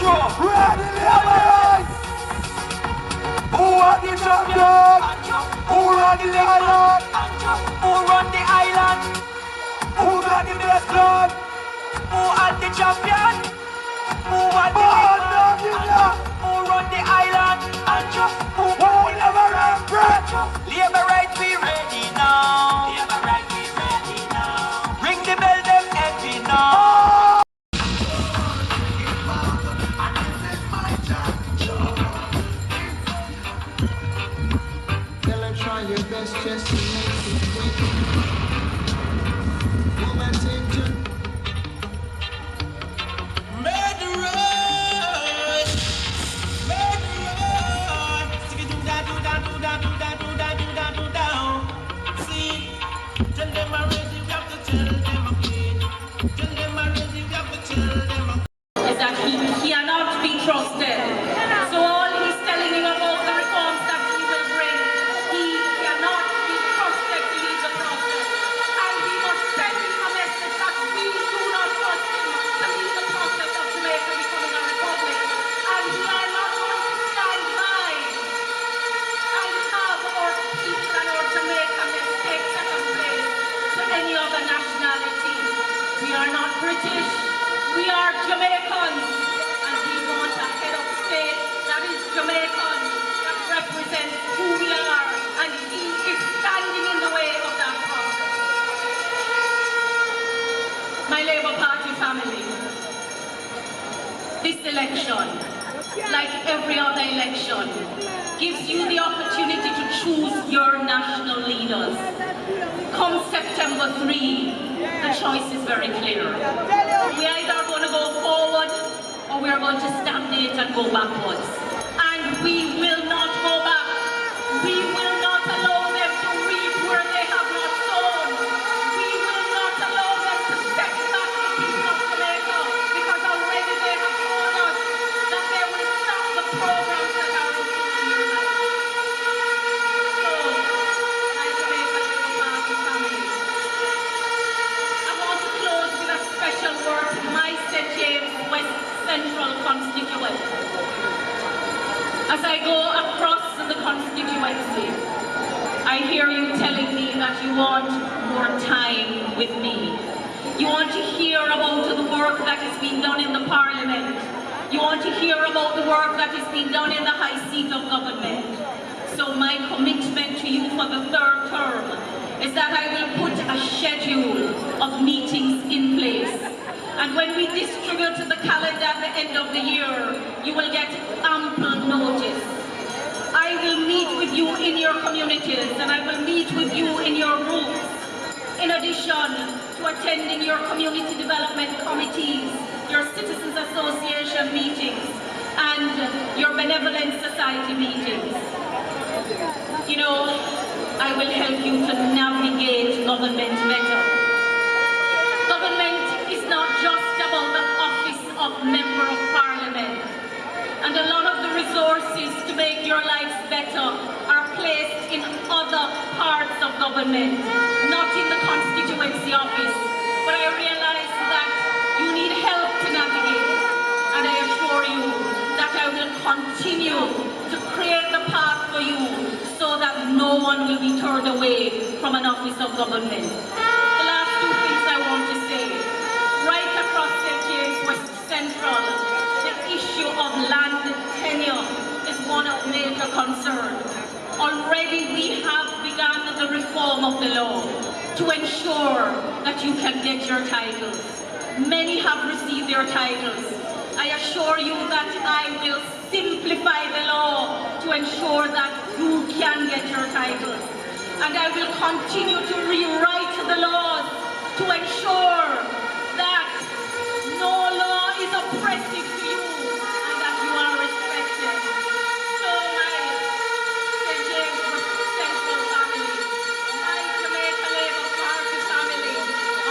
Ready, Liberals! Who are the champions? Who run the island? Who run the island? Who got the best blood? Who are the champion? Who are the Leader! Who run the island? Who never regret? Labor right, we ready now. Labor right, we ready now. Ring the bell, them heavy now. Tell her try your best just to make it quick. Woman, take to is that he cannot be trusted. So all he's telling you about the reforms that he will bring, he cannot be trusted to lead the process. And we must send him a message that we do not trust him to lead the process of Jamaica becoming a republic. And we are not going to stand by and have our people and our Jamaican take second place to any other nationality. We are not British. We are Jamaicans, and we want a head of state that is Jamaican, that represents who we are, and he is standing in the way of that process. My Labour Party family, this election, like every other election, gives you the opportunity to choose your national leaders. Come September 3, the choice is very clear. We are either going to go forward or we are going to stagnate and go backwards. And we will not go back. We will not allow them to reap where they have not sown. We will not allow them to set back the people of Jamaica, because already they have told us that they will stop the programs that are improving your life. So, my Jamaica Labour Party family, I want to close with a special word to my St. James West Central constituency. As I go across the constituency, I hear you telling me that you want more time with me. You want to hear about the work that is being done in the Parliament. You want to hear about the work that is being done in the high seat of government. So my commitment to you for the third term is that I will put a schedule of meetings in place. And when we distribute the calendar at the end of the year, you will get ample notice. I will meet with you in your communities, and I will meet with you in your groups. In addition to attending your community development committees, your citizens association meetings, and your benevolent society meetings. You know, I will help you to navigate government better. Government is not just about the office of Member of Parliament. And a lot of the resources to make your lives better are placed in other parts of government, not in the constituency office. But I realize that you need help to navigate. And I assure you that I will continue to create the path for you so that no one will be turned away from an office of government. The last two things I want to say. Right across St. James West Central, the issue of land tenure is one of major concern. Already we have begun the reform of the law to ensure that you can get your titles. Many have received their titles. I assure you that I will simplify the law to ensure that you can get your titles. And I will continue to rewrite the laws to ensure that no law is oppressive to you and that you are respected. So my St. James Central family, my Jamaica Labour Party family,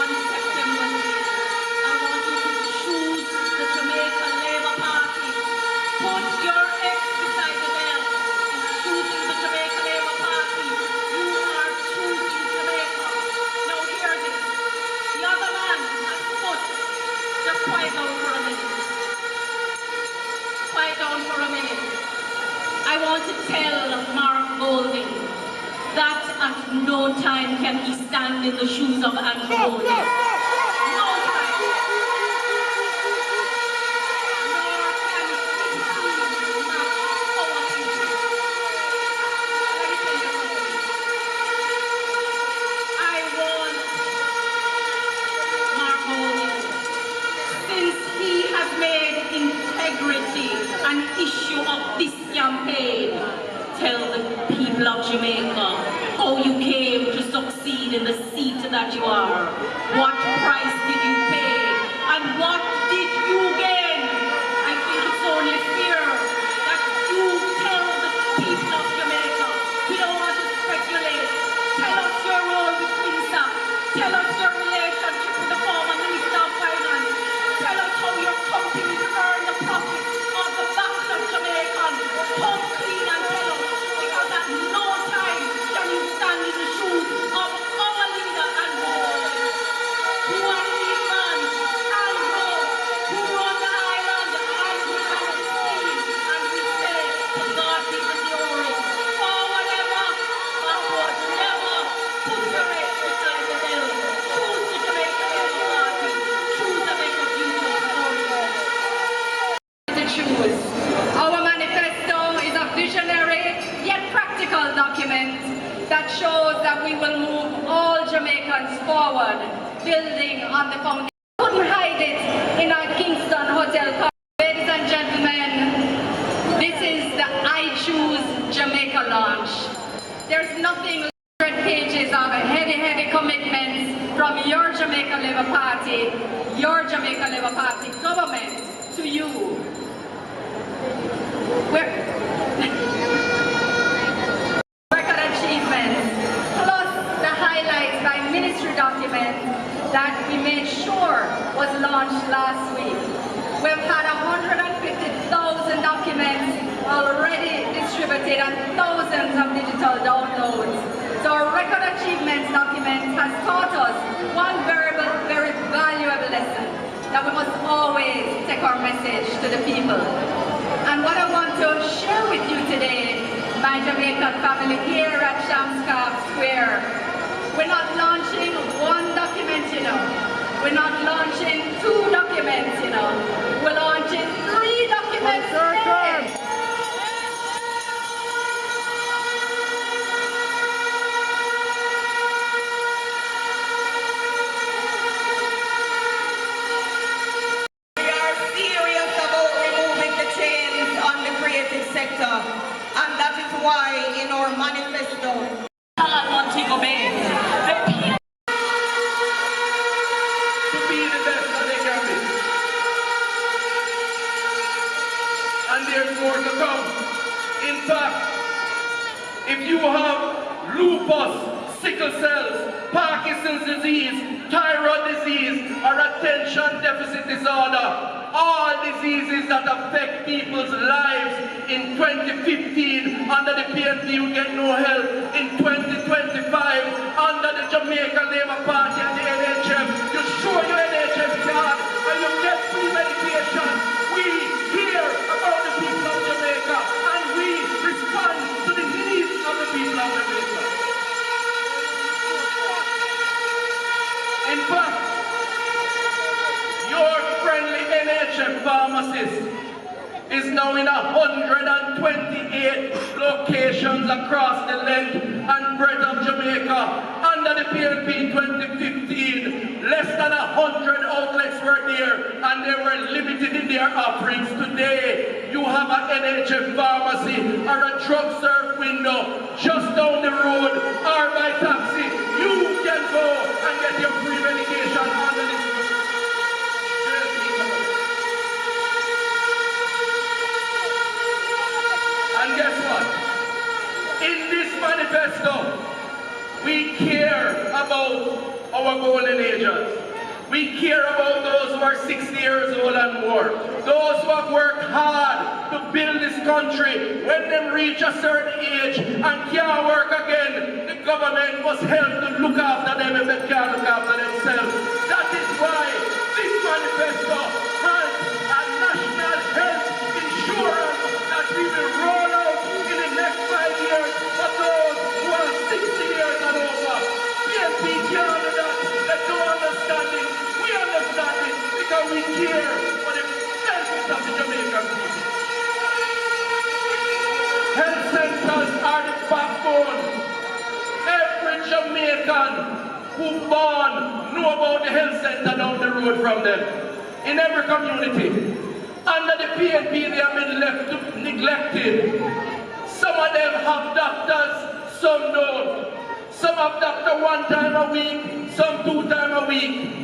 on September 8th, I want you to choose the Jamaica Labour Party. Put your X beside the bell. In choosing the Jamaica Labour Party, you are choosing Jamaica. Now hear this. The other man I want to tell Mark Golding that at no time can he stand in the shoes of Andrew Golding. No time. Nor can he match our future. Let me tell you something. I want Mark Golding, since he has made integrity an issue of this campaign, tell the people of Jamaica how you came to succeed in the seat that you are. What price did you pay? And what did you gain? I think it's only fair that you tell the people of Jamaica. We don't want to speculate. Tell us your role with Windsor. Tell us your relationship with the former Minister of Finance. Tell us how your company earned the profits of the backs of Jamaicans. Come clean and tell us, because at no time can you stand in the shoes of our leader and who are these man and who run the island and who run the sea. And we say, to God be the glory. Forward ever, backward never. Put your head beside the hill. Choose the Jamaica Labour Party. Choose the Jamaica future for you. To choose. Our manifesto is a visionary yet practical document that shows that we will move all Jamaicans forward, building on the foundation. Couldn't hide it in our Kingston Hotel. Ladies and gentlemen, this is the I Choose Jamaica launch. There's nothing like 100 pages of heavy commitments from your Jamaica Labour Party, your Jamaica Labour Party government to you. Record achievements, plus the highlights by ministry document that we made sure was launched last week. We've had 150,000 documents already distributed and thousands of digital downloads. So our record achievements document has taught us one very valuable lesson, that we must always take our message to the people. And what I want to share with you today, my Jamaican family here at Shamscap Square, we're not launching one document, you know. We're not launching 2 documents, you know. We're launching 3 documents today. Sector, and that is why in our manifesto To be the best that they can be. And there's more to come. In fact, if you have lupus, sickle cells, Parkinson's disease, thyroid disease, or attention deficit disorder, all diseases that affect people's lives in 2015 under the PNP, you get no help. In 2025 under the Jamaica Labour Party and the NHF, you show your NHF card and you get free medication. We hear about the people of Jamaica and we respond to the needs of the people of Jamaica. In fact, your friendly NHF pharmacist is now in 128 locations across the length and breadth of Jamaica. Under the PNP 2015, less than 100 outlets were there and they were limited in their offerings. Today, you have an NHF pharmacy or a drug serve window just down the road or by taxi. You can go and get your free medication under this. And guess what? In this manifesto, we care about our golden ages. We care about those who are 60 years old and more. Those who have worked hard to build this country. When they reach a certain age and can't work again, the government must help to look after them if they can't look after themselves. That is why this manifesto has a national health insurance that we will roll out alone. Every Jamaican who born know about the health center down the road from them. In every community. Under the PNP, they have been left neglected. Some of them have doctors, some don't. Some have doctor 1 time a week, some 2 times a week.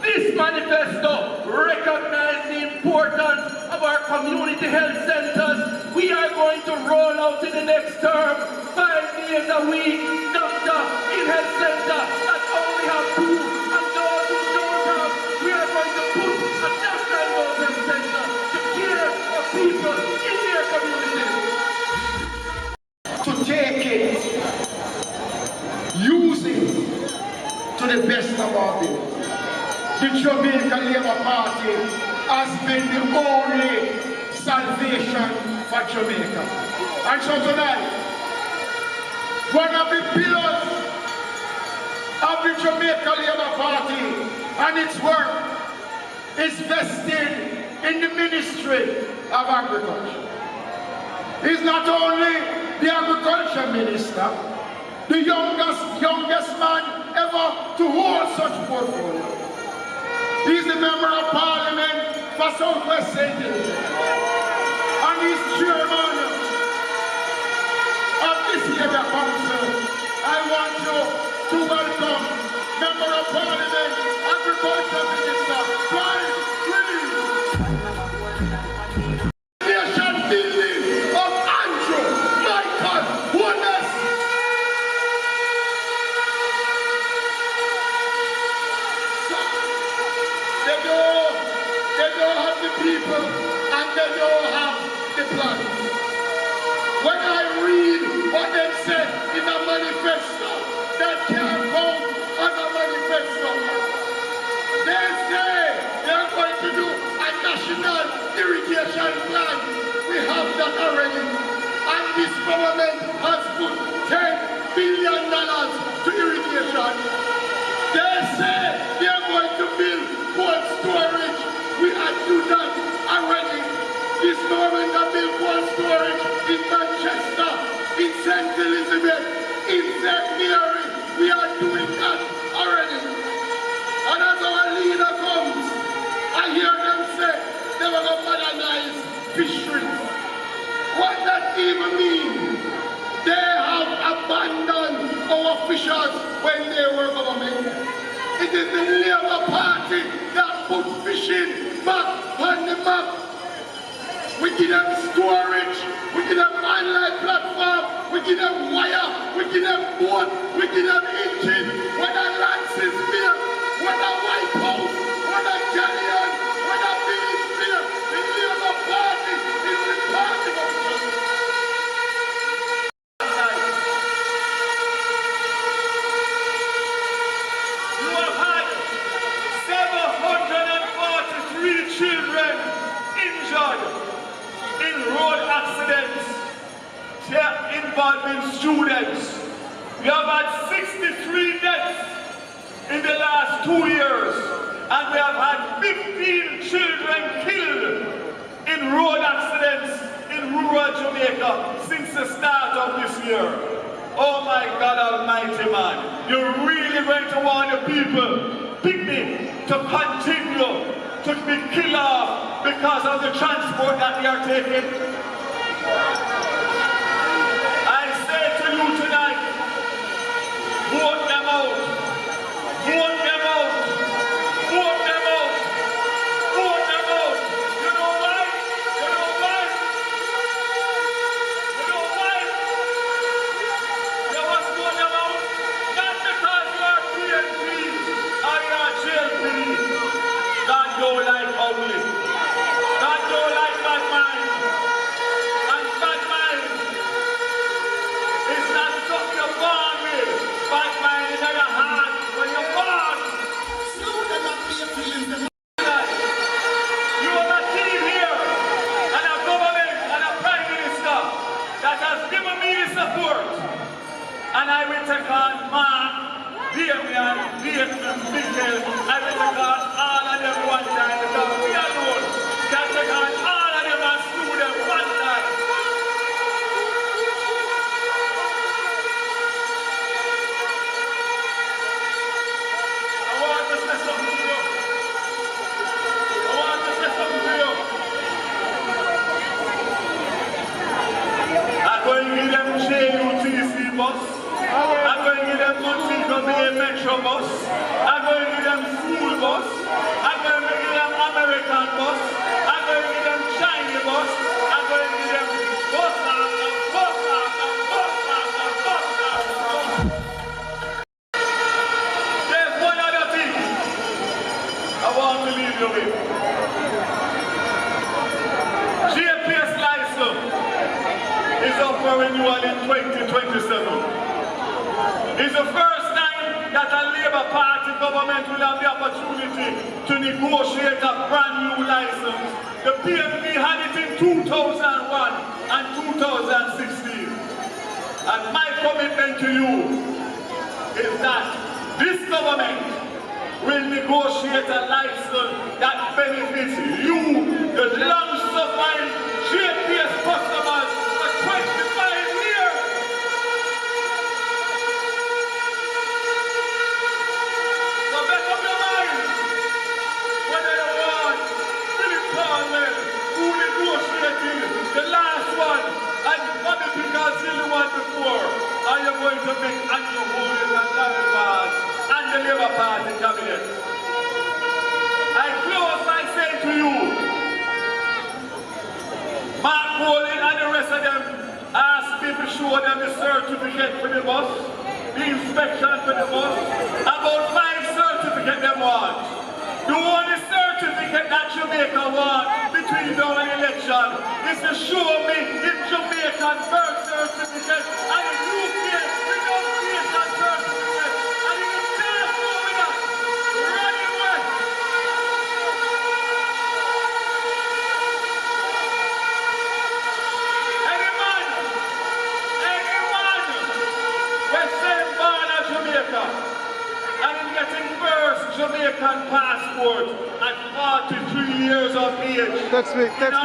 This manifesto recognizes the importance of our community health centers. We are going to roll out in the next term 5 days a week, doctor in health center that only have 2, and those who don't have, we are going to put a doctor in those health centers to care for people in their communities. To take it, use it to the best of our ability. The Jamaican Labour Party has been the only salvation for Jamaica. And so tonight, one of the pillars of the Jamaican Labour Party and its work is vested in the Ministry of Agriculture. He's not only the Agriculture Minister, the youngest man ever to hold such portfolio. He's the Member of Parliament for Southwest St. Lucia. And he's chairman of this area council. I want you to welcome Member of Parliament, Agriculture Minister, Brian Green. Nation building of Andrew Michael Wallace. They don't have the people and they don't have the plan. When I read what they said in a manifesto that can't count as a manifesto, they say they're going to do a national irrigation plan. We have that already. And this government has put $10 billion to irrigation. They say they're going to build cold storage. We had to do that already. This government has built cold storage in Manchester, in St. Elizabeth, in St. Mary. We are doing that already. And as our leader comes, I hear them say they were going to modernize fisheries. What that even mean? They have abandoned our fishers when they were government. It is the Labour Party that put fishing back on the map. We give them storage, we give them online platform, we give them wire, we give them boat, we give them engine, whether Lance's beer, whether White House, whether Galleon, whether Billy's beer, the Labour Party is the party of justice. Children injured in road accidents involving students. We have had 63 deaths in the last 2 years, and we have had 15 children killed in road accidents in rural Jamaica since the start of this year. Oh my God Almighty, man, you're really going to want the people, picnic, to continue to be killed off because of the transport that they are taking. I say to you tonight, vote them out. Vote them out. Vote them out. Vote them out. You know why? You know why? You know why? You must vote them out. Not because you are PNP or you are JLP. God don't like ugly. God don't like bad mind. And bad mind is not something you're born with. Bad mind is in your heart when you're born. You have a team here, and a government, and a prime minister that has given me the support. And I will take on Mark, Damian, Michael, I will take on all of them one time because we alone can take on all of them and slew them one time. them a metro bus. I'm going to give them school bus. I'm going to give them American bus. I'm going to give them Chinese bus. I'm going to give them bus after bus after bus after bus after bus. There's one other thing I want to leave you with. JLP's license is up for renewal in 2027. It's the first time that a Labour Party government will have the opportunity to negotiate a brand new license. The PNP had it in 2001 and 2016. And my commitment to you is that this government will negotiate a license that benefits you, the long-suffering JPS customers, for 25 years. So make up your mind whether you want Philip Cornwell, who negotiated the last one, and Bobby Pickard still the one before. Are you going to make Andrew Holden and Larry Barnes and the Labour Party cabinet? I close by saying to you, Mark Holden and the rest of them asked me to show them the certificate for the bus, the inspection for the bus, about 5 certificates they want. The only certificate that Jamaica want between now and election is to show me if Jamaican birth certificate and if UK renunciation certificate, and if you can't go with that, run away. Anyone we're saying born in Jamaica and is getting first Jamaican passport at 43 years of age. Text me. Text me.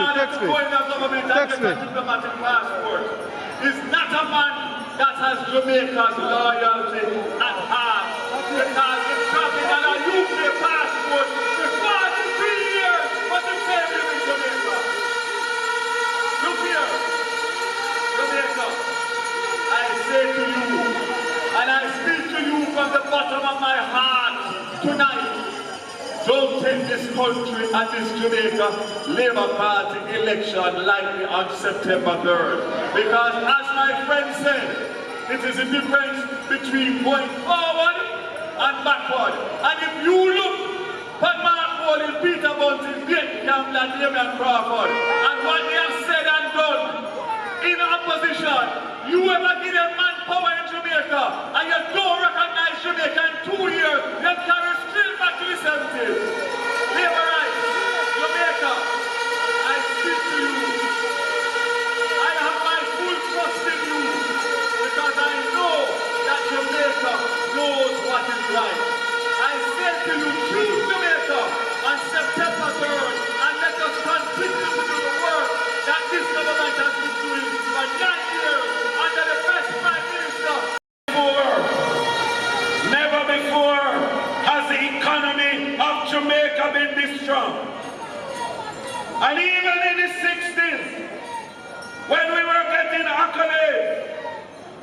Diplomatic passport is not a man that has Jamaica's loyalty at heart. Because he's traveling on a UK passport for 43 years, but the same is in Jamaica. Look here, Jamaica, I say to you, and I speak to you from the bottom of my heart tonight, don't take this country and this Jamaica Labour Party election lightly on September 3rd. Because as my friend said, it is a difference between going forward and backward. And if you look at Mark Holden, Peter Bunting, Viet Campbell and Damian Crawford, and what they have said and done in opposition, you ever give them manpower in Jamaica and you don't recognize Jamaica in 2 years, you carry straight back to the 70s. Labour rights, Jamaica, I speak to you. I have my full trust in you because I know that Jamaica knows what is right. I say to you, choose Jamaica on September 3rd and let us continue to do the work that this government has been doing for 9 years under the best Prime Minister. Never before has the economy of Jamaica been this strong. And even in the 60s, when we were getting accolades,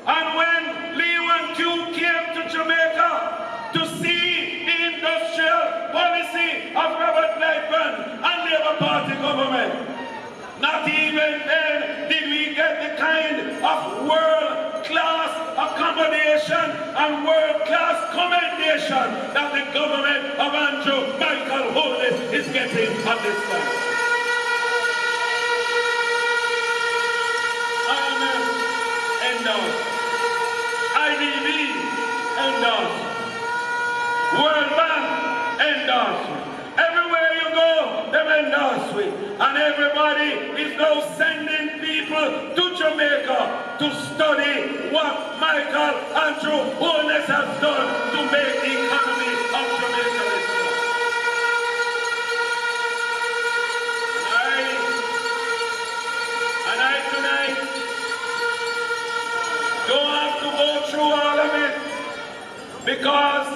and when Lee Wan Q came to Jamaica to see the industrial policy of Robert Lightman and Labour Party government, not even then did we get the kind of world-class accommodation and world-class commendation that the government of Andrew Michael Holden is getting at this time. IDB endorsement, World Bank endorsement. Everywhere you go, them endorse it. And everybody is now sending people to Jamaica to study what Michael Andrew Holness has done to make the economy of Jamaica this way. And I tonight don't have to go through all of it because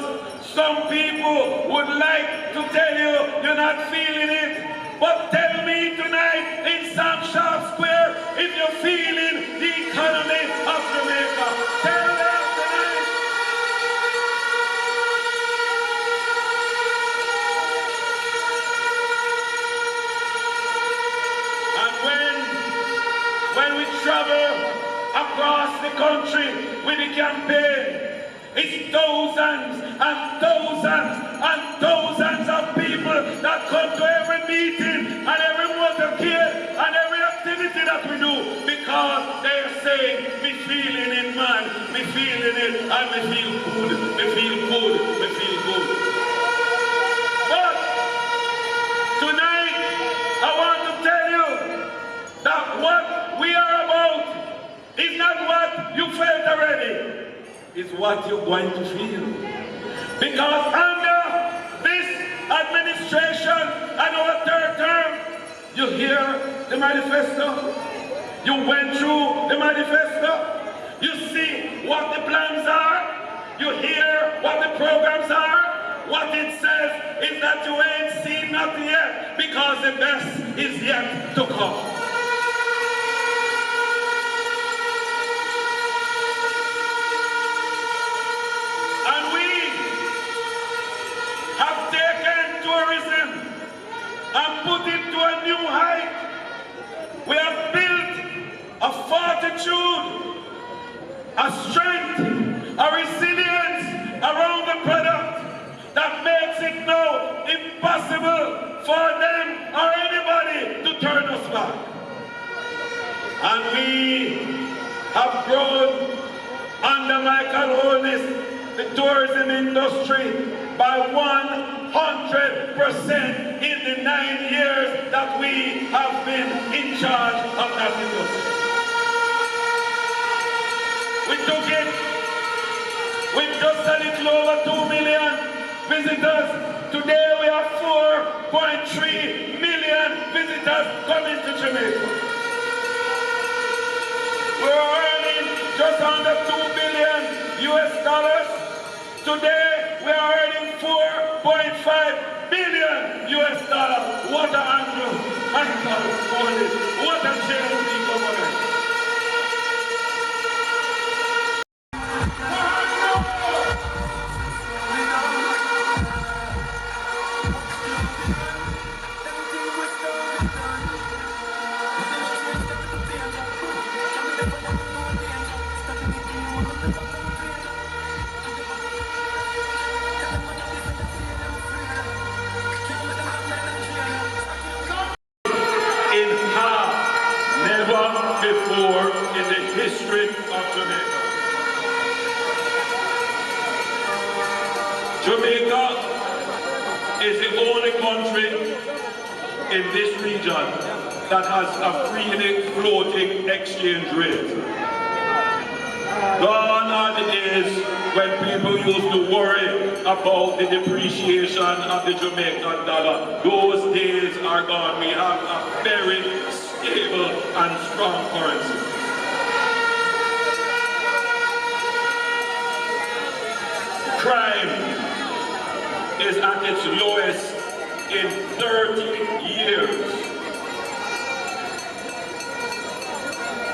some people would like to tell you you're not feeling it. But tell me tonight in Sam Sharpe Square if you're feeling the economy of Jamaica. Tell them tonight. when we travel across the country with the campaign, it's thousands and thousands and thousands of people that come to every meeting and every motorcade and every activity that we do because they're saying, me feeling it, man, me feeling it, and me feel good, me feel good, me feel good. But tonight, I want to tell you that what we are about is not what you felt already. Is what you're going to feel. Because under this administration and our third term, you hear the manifesto, you went through the manifesto, you see what the plans are, you hear what the programs are. What it says is that you ain't seen nothing yet, because the best is yet to come. And put it to a new height. We have built a fortitude, a strength, a resilience around the product that makes it now impossible for them or anybody to turn us back. And we have grown under Michael Holness, the tourism industry, by 100% in the 9 years that we have been in charge of that industry. We took it with just a little over 2 million visitors. Today we have 4.3 million visitors coming to Jamaica. We're earning just under $2 billion US. Today we are earning $4.5 billion US. What a Andrew, my God, holy, what a JLP government. Before in the history of Jamaica. Jamaica is the only country in this region that has a freely floating exchange rate. Gone are the days when people used to worry about the depreciation of the Jamaican dollar. Those days are gone. We have a very stable and strong currency. Crime is at its lowest in 30 years.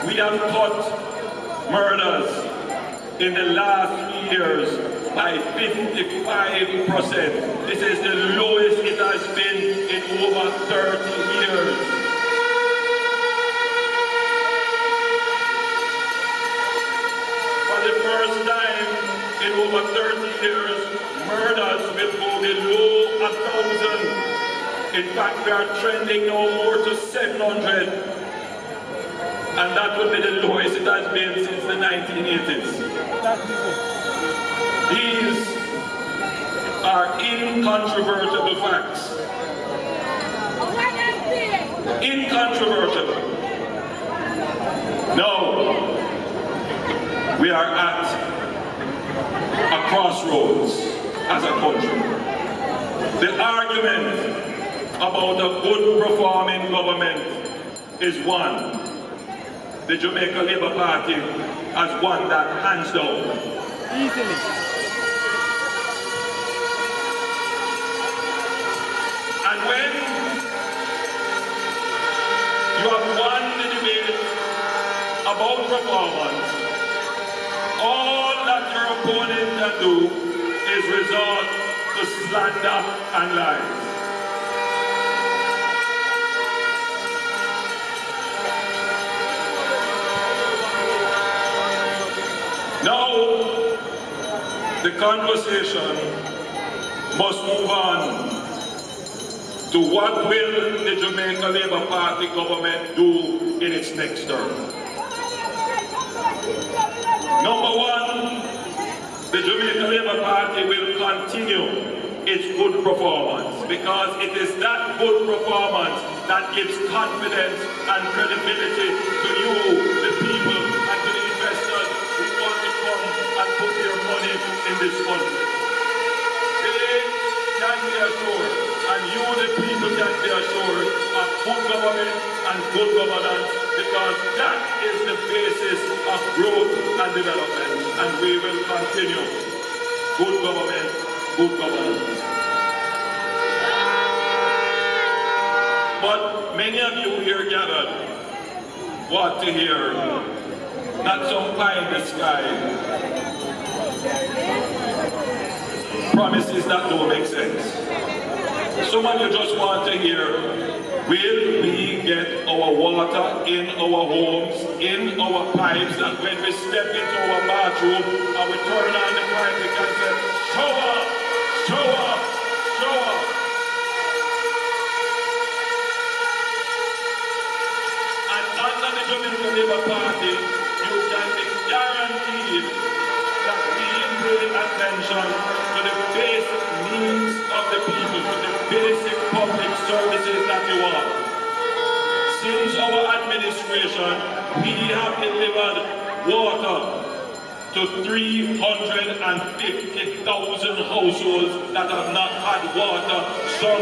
We have cut murders in the last 3 years by 55%. This is the lowest it has been in over 30 years. For the first time in over 30 years, murders will go below 1,000. In fact, we are trending now more to 700. And that will be the lowest it has been since the 1980s. These are incontrovertible facts. Incontrovertible. Now, we are at a crossroads as a country. The argument about a good performing government is one. The Jamaica Labour Party has won that hands down. Easily. And when you have won the debate about performance, all that your opponent can do is resort to slander and lies. The conversation must move on to what will the Jamaica Labour Party government do in its next term. Number one, the Jamaica Labour Party will continue its good performance, because it is that good performance that gives confidence and credibility to you, the people, and to the investors who want to come and put their money in this country. They can be assured, and you, the people, can be assured of good government and good governance, because that is the basis of growth and development, and we will continue good government, good governance. But many of you here gathered want to hear not some pie in the sky promises that don't make sense. Some of you just want to hear, will we get our water in our homes, in our pipes, that when we step into our bathroom and we turn on the pipe, we can say, shower, shower, shower. And under the Jamaica Labour Party, you can be guaranteed that we pay attention to the basic needs of the people, to the basic public services that you want. Since our administration, we have delivered water to 350,000 households that have not had water, some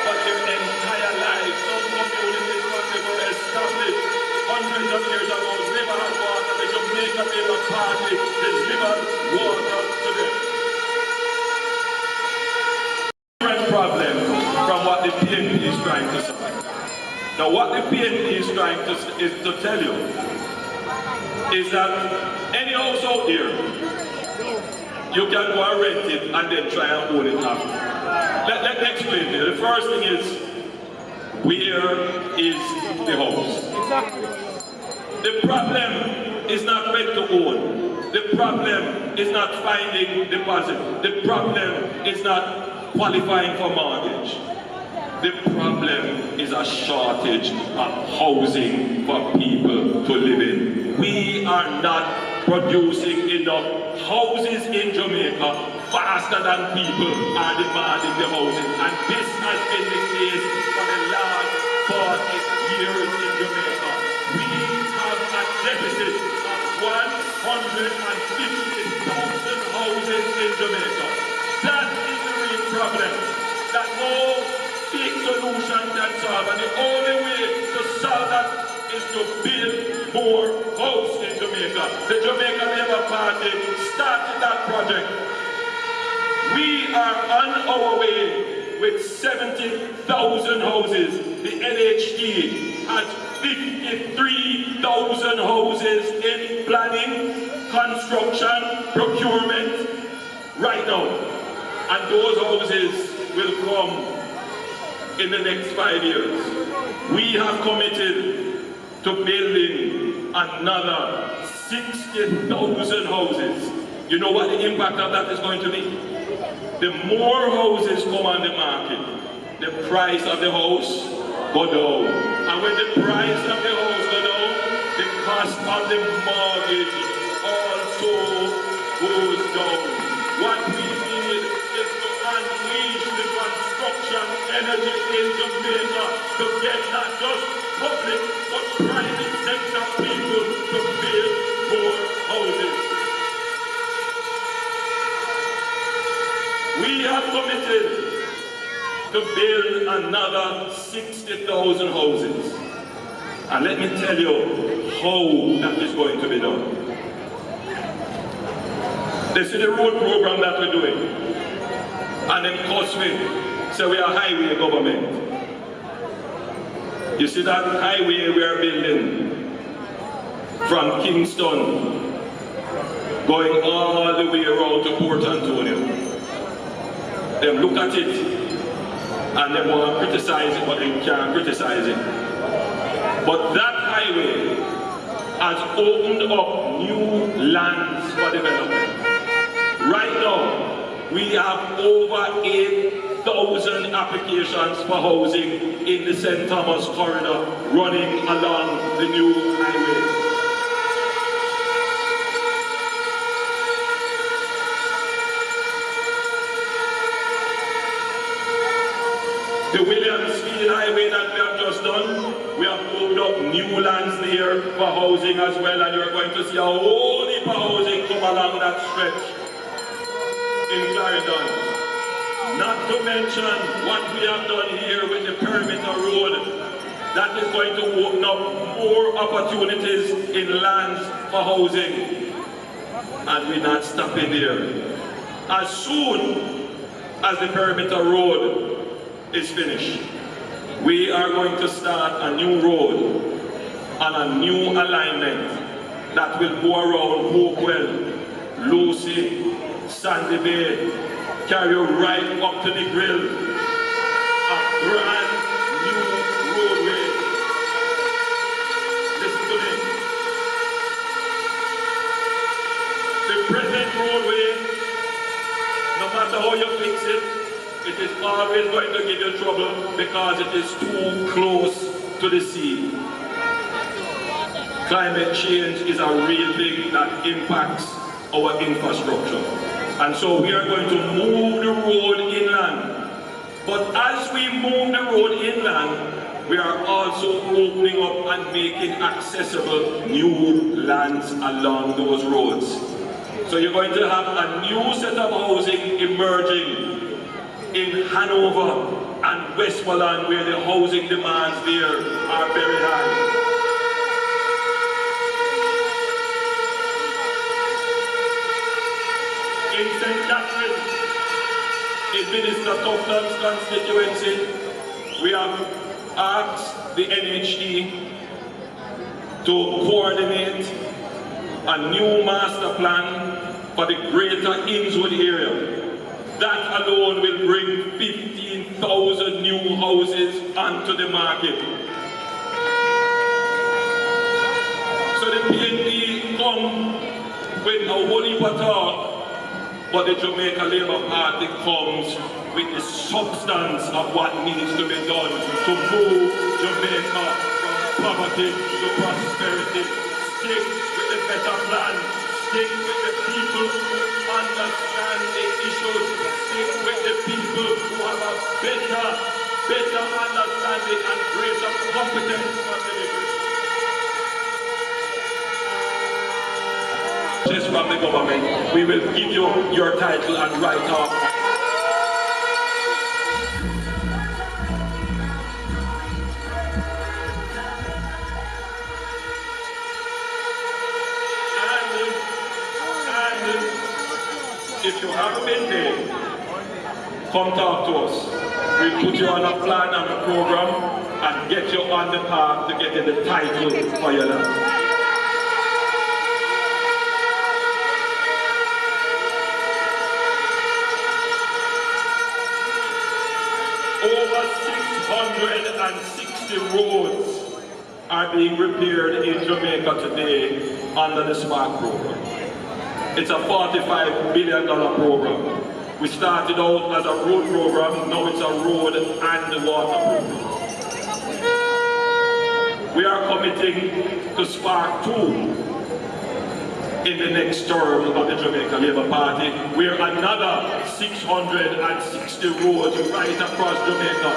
for their entire lives. Some communities that they were established hundreds of years ago never had water. The Jamaica Labour Party delivered water to them. Different problem from what the PNP is trying to say. Now what the PNP is trying to tell you is that any house out there, you can go and rent it and then try and own it after. Let me explain to you. The first thing is, where is the house? The problem is not rent to own. The problem is not finding deposit. The problem is not qualifying for mortgage. The problem is a shortage of housing for people to live in. We are not producing enough houses in Jamaica faster than people are demanding the housing. And this has been the case for the last 40 years in Jamaica. We have a deficit of 150,000 houses in Jamaica. That is the real problem that no big solution can solve, and the only way to solve that is to build more houses in Jamaica. The Jamaica Labour Party started that project. We are on our way with 70,000 houses. The NHD has 53,000 houses in planning, construction, procurement right now. And those houses will come in the next 5 years. We have committed to building another 60,000 houses. You know what the impact of that is going to be? The more houses come on the market, the price of the house go down. And when the price of the house go down, the cost of the mortgage also goes down. What we need is to unleash the construction energy in Jamaica to get not just public but private sector people to build more houses. We have committed to build another 60,000 houses. And let me tell you how that is going to be done. This is the road program that we're doing. And in Causeway, so we are highway government. You see that highway we are building from Kingston, going all the way around to Port Antonio. Them look at it and they want to criticize it, but they can't criticize it. But that highway has opened up new lands for development. Right now, we have over 8,000 applications for housing in the St. Thomas corridor running along the new highway. The Williamsfield Highway that we have just done, we have moved up new lands there for housing as well, and you're going to see a whole heap of housing come along that stretch in Clarendon. Not to mention what we have done here with the perimeter road, that is going to open up more opportunities in lands for housing. And we're not stopping there. As soon as the perimeter road is finished, we are going to start a new road and a new alignment that will go around Hopewell, Lucy, Sandy Bay, carry you right up to the grill. A brand new roadway. Listen to me. The present roadway, no matter how you fix it, it is always going to give you trouble because it is too close to the sea. Climate change is a real thing that impacts our infrastructure. And so we are going to move the road inland. But as we move the road inland, we are also opening up and making accessible new lands along those roads. So you're going to have a new set of housing emerging in Hanover and Westmoreland, where the housing demands there are very high. In St. Catherine, in Minister Tufton's constituency, we have asked the NHD to coordinate a new master plan for the greater Innswood area. That alone will bring 15,000 new houses onto the market. So the PNP come with a whole heap of talk, but the Jamaica Labour Party comes with the substance of what needs to be done to move Jamaica from poverty to prosperity. Stick with the better plan. Stick with the people who understand the issues. Stick with the people who have a better understanding and greater competence for delivery. Just from the government, we will give you your title and write off. If you haven't been paid, come talk to us. We'll put you on a plan and a program and get you on the path to getting the title for your land. Over 660 roads are being repaired in Jamaica today under the SMART program. It's a $45 billion program. We started out as a road program, now it's a road and water program. We are committing to Spark 2 in the next term of the Jamaica Labour Party, where another 660 roads right across Jamaica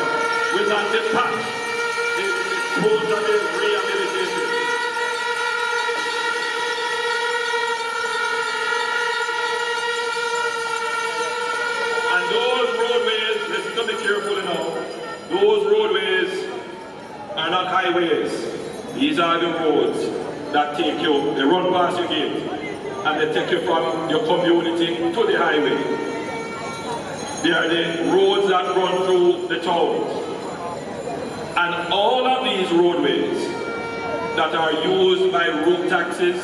will not depart the totally rehabilitation. And those roadways, listen to me carefully now, those roadways are not highways. These are the roads that take you, they run past your gate, and they take you from your community to the highway. They are the roads that run through the towns. And all of these roadways that are used by road taxis,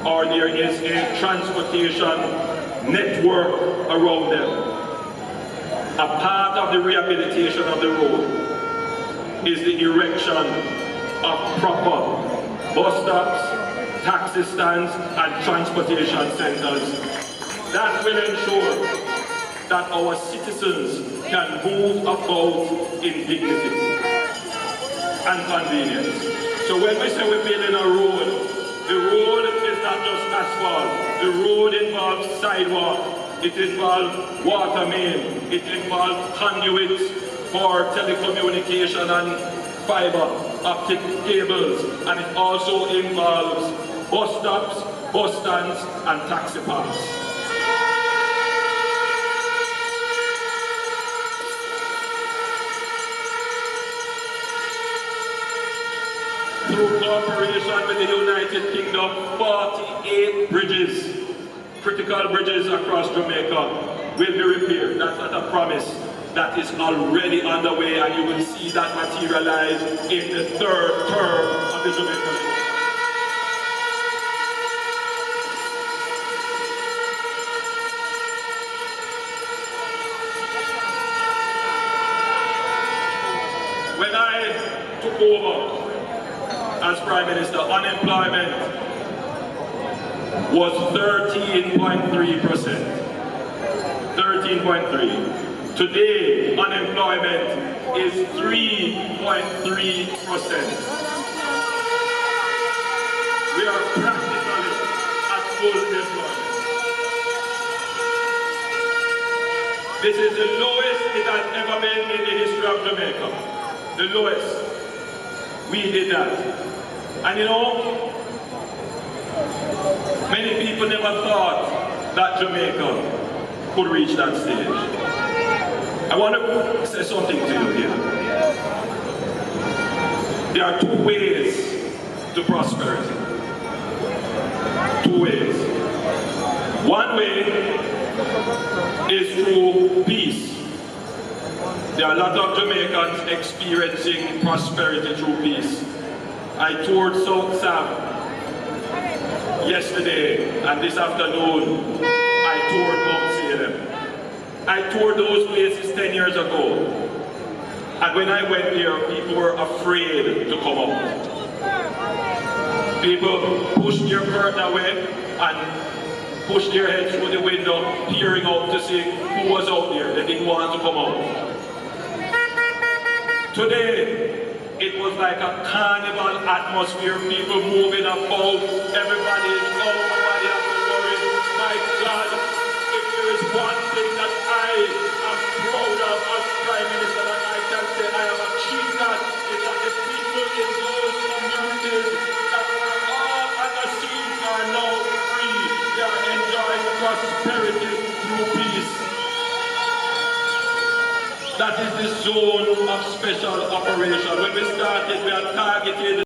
or there is a transportation network around them. A part of the rehabilitation of the road is the erection of proper bus stops, taxi stands, and transportation centers that will ensure that our citizens can move about in dignity and convenience. So when we say we're building a road, the road is not just asphalt. The road involves sidewalk, it involves water main, it involves conduits for telecommunication and fiber optic cables, and it also involves bus stops, bus stands, and taxi parks. Through cooperation with the United Kingdom, 48 bridges, critical bridges across Jamaica, will be repaired. That's not a promise. That is already underway, and you will see that materialize in the third term of the Jamaican leadership. When I took over as Prime Minister, unemployment was 13.3%. 13.3%. Today, unemployment is 3.3%. We are practically at full employment. This is the lowest it has ever been in the history of Jamaica. The lowest. We did that. And you know, many people never thought that Jamaica could reach that stage. I want to say something to you here. There are two ways to prosperity. Two ways. One way is through peace. There are a lot of Jamaicans experiencing prosperity through peace. I toured South Sam yesterday, and this afternoon I toured Mount Salem. I toured those places 10 years ago, and when I went there, people were afraid to come out. People pushed their curtain away and pushed their heads through the window, peering out to see who was out there. They didn't want to come out. Today, it was like a carnival atmosphere, people moving about, everybody is out, nobody has to worry. My God, if there is one thing that I am proud of as Prime Minister, that I can say I have achieved that, is that the people in those communities that were all on the scene are now free. They are enjoying prosperity through peace. That is the zone of special operation. When we started, we had targeted